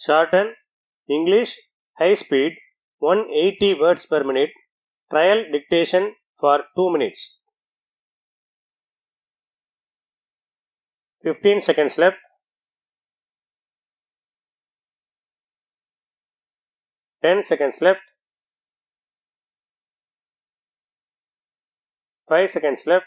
Shorthand, English, high speed, 180 words per minute, trial dictation for 2 minutes. 15 seconds left. 10 seconds left. 5 seconds left.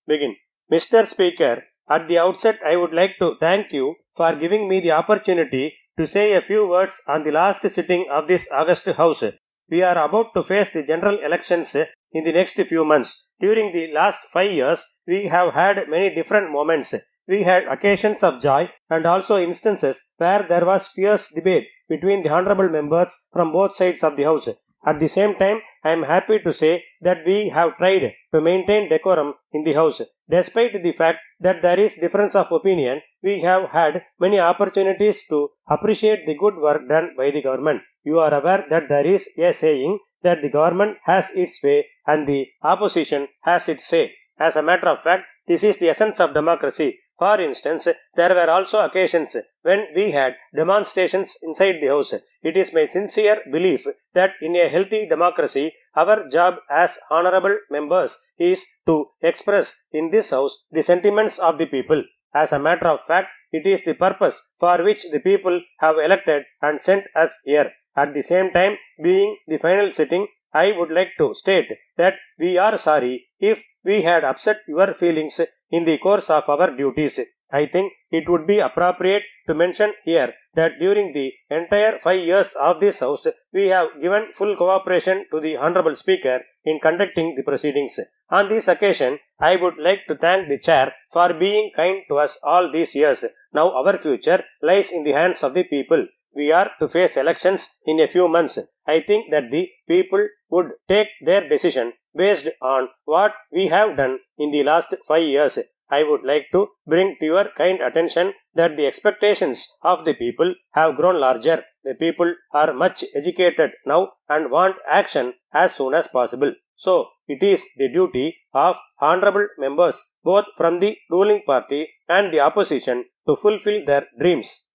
Begin. Mr. Speaker, at the outset I would like to thank you for giving me the opportunity to say a few words on the last sitting of this August House. We are about to face the general elections in the next few months. During the last 5 years, we have had many different moments. We had occasions of joy and also instances where there was fierce debate between the honorable members from both sides of the House. At the same time, I am happy to say that we have tried to maintain decorum in the House. Despite the fact that there is difference of opinion, we have had many opportunities to appreciate the good work done by the government. You are aware that there is a saying that the government has its way and the opposition has its say. As a matter of fact, this is the essence of democracy. For instance, there were also occasions when we had demonstrations inside the House. It is my sincere belief that in a healthy democracy, our job as honorable members is to express in this House the sentiments of the people. As a matter of fact, it is the purpose for which the people have elected and sent us here. At the same time, being the final sitting, I would like to state that we are sorry if we had upset your feelings in the course of our duties. I think it would be appropriate to mention here that during the entire 5 years of this House, we have given full cooperation to the Honorable Speaker in conducting the proceedings. On this occasion, I would like to thank the Chair for being kind to us all these years. Now our future lies in the hands of the people. We are to face elections in a few months. I think that the people would take their decision based on what we have done in the last 5 years. I would like to bring to your kind attention that the expectations of the people have grown larger. The people are much educated now and want action as soon as possible. So, it is the duty of honorable members both from the ruling party and the opposition to fulfill their dreams.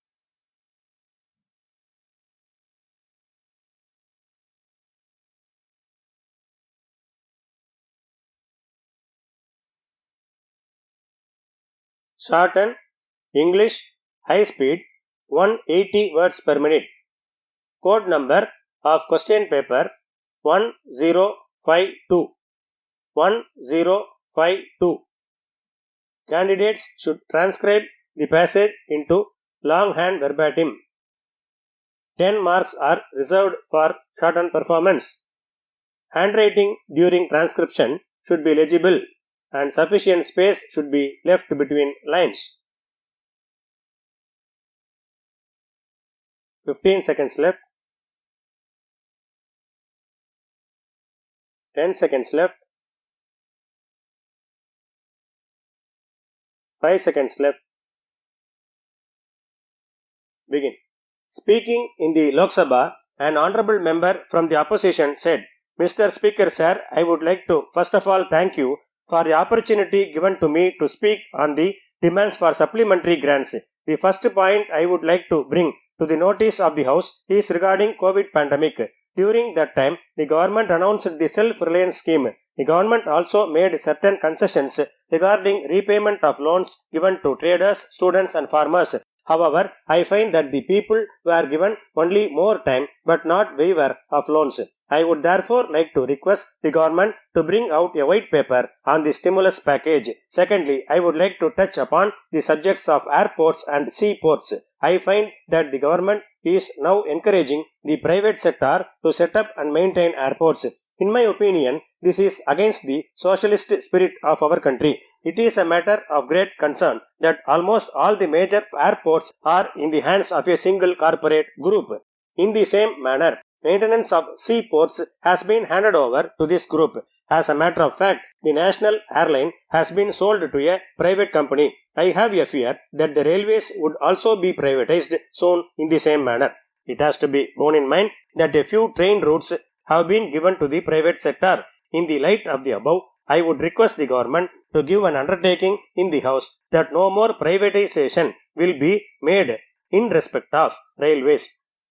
Shorthand, English, high speed, 180 words per minute. Code number of question paper 1052. 1052. Candidates should transcribe the passage into longhand verbatim. 10 marks are reserved for shorthand performance. Handwriting during transcription should be legible and sufficient space should be left between lines. 15 seconds left. 10 seconds left. 5 seconds left. Begin. Speaking in the Lok Sabha, an honorable member from the opposition said, Mr. Speaker, sir, I would like to first of all thank you for the opportunity given to me to speak on the demands for supplementary grants. The first point I would like to bring to the notice of the House is regarding COVID pandemic. During that time, the government announced the self-reliance scheme. The government also made certain concessions regarding repayment of loans given to traders, students and farmers. However, I find that the people were given only more time but not waiver of loans. I would therefore like to request the government to bring out a white paper on the stimulus package. Secondly, I would like to touch upon the subjects of airports and seaports. I find that the government is now encouraging the private sector to set up and maintain airports. In my opinion, this is against the socialist spirit of our country. It is a matter of great concern that almost all the major airports are in the hands of a single corporate group. In the same manner, maintenance of seaports has been handed over to this group. As a matter of fact, the national airline has been sold to a private company. I have a fear that the railways would also be privatized soon in the same manner. It has to be borne in mind that a few train routes have been given to the private sector. In the light of the above, I would request the government to give an undertaking in the House that no more privatization will be made in respect of railways.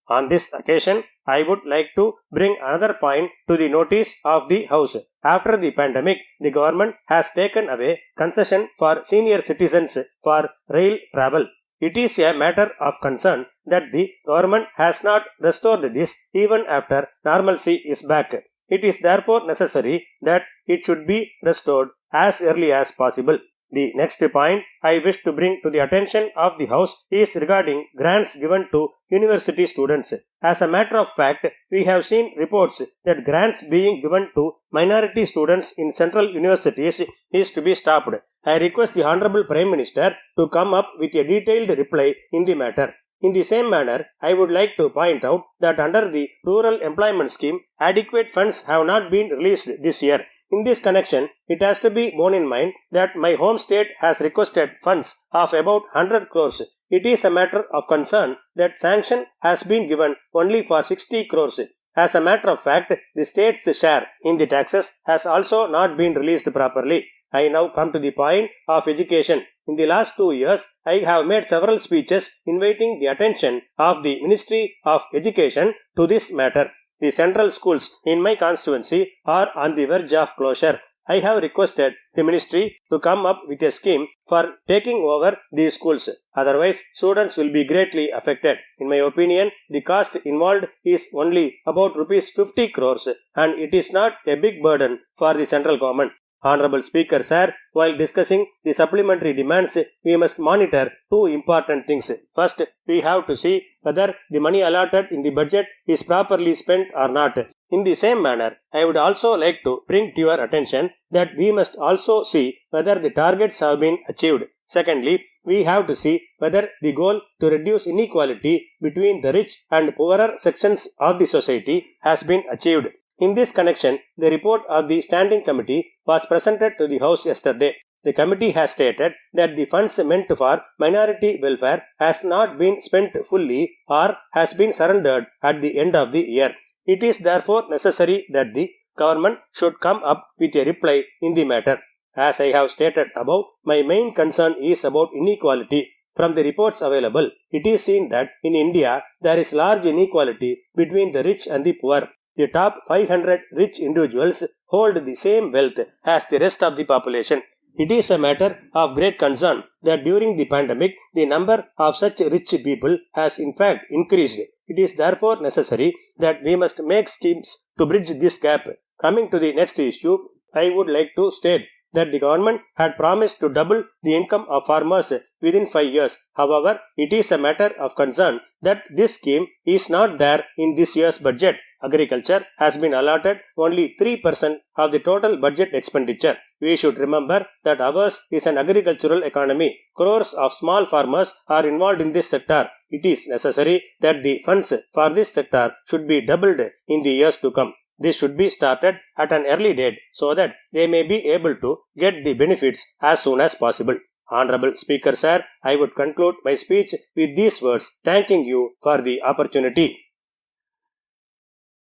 On this occasion, I would like to bring another point to the notice of the House. After the pandemic, the government has taken away concession for senior citizens for rail travel. It is a matter of concern that the government has not restored this even after normalcy is back. It is therefore necessary that it should be restored as early as possible. The next point I wish to bring to the attention of the House is regarding grants given to university students. As a matter of fact, we have seen reports that grants being given to minority students in central universities is to be stopped. I request the Honorable Prime Minister to come up with a detailed reply in the matter. In the same manner, I would like to point out that under the Rural Employment Scheme, adequate funds have not been released this year. In this connection, it has to be borne in mind that my home state has requested funds of about 100 crores. It is a matter of concern that sanction has been given only for 60 crores. As a matter of fact, the state's share in the taxes has also not been released properly. I now come to the point of education. In the last 2 years, I have made several speeches inviting the attention of the Ministry of Education to this matter. The central schools in my constituency are on the verge of closure. I have requested the ministry to come up with a scheme for taking over these schools. Otherwise, students will be greatly affected. In my opinion, the cost involved is only about Rs 50 crores and it is not a big burden for the central government. Honorable Speaker, sir, while discussing the supplementary demands, we must monitor two important things. First, we have to see whether the money allotted in the budget is properly spent or not. In the same manner, I would also like to bring to your attention that we must also see whether the targets have been achieved. Secondly, we have to see whether the goal to reduce inequality between the rich and poorer sections of the society has been achieved. In this connection, the report of the Standing Committee was presented to the House yesterday. The committee has stated that the funds meant for minority welfare has not been spent fully or has been surrendered at the end of the year. It is therefore necessary that the government should come up with a reply in the matter. As I have stated above, my main concern is about inequality. From the reports available, it is seen that in India there is large inequality between the rich and the poor. The top 500 rich individuals hold the same wealth as the rest of the population. It is a matter of great concern that during the pandemic, the number of such rich people has in fact increased. It is therefore necessary that we must make schemes to bridge this gap. Coming to the next issue, I would like to state that the government had promised to double the income of farmers within 5 years. However, it is a matter of concern that this scheme is not there in this year's budget. Agriculture has been allotted only 3% of the total budget expenditure. We should remember that ours is an agricultural economy. Crores of small farmers are involved in this sector. It is necessary that the funds for this sector should be doubled in the years to come. This should be started at an early date so that they may be able to get the benefits as soon as possible. Honorable Speaker, sir, I would conclude my speech with these words, thanking you for the opportunity.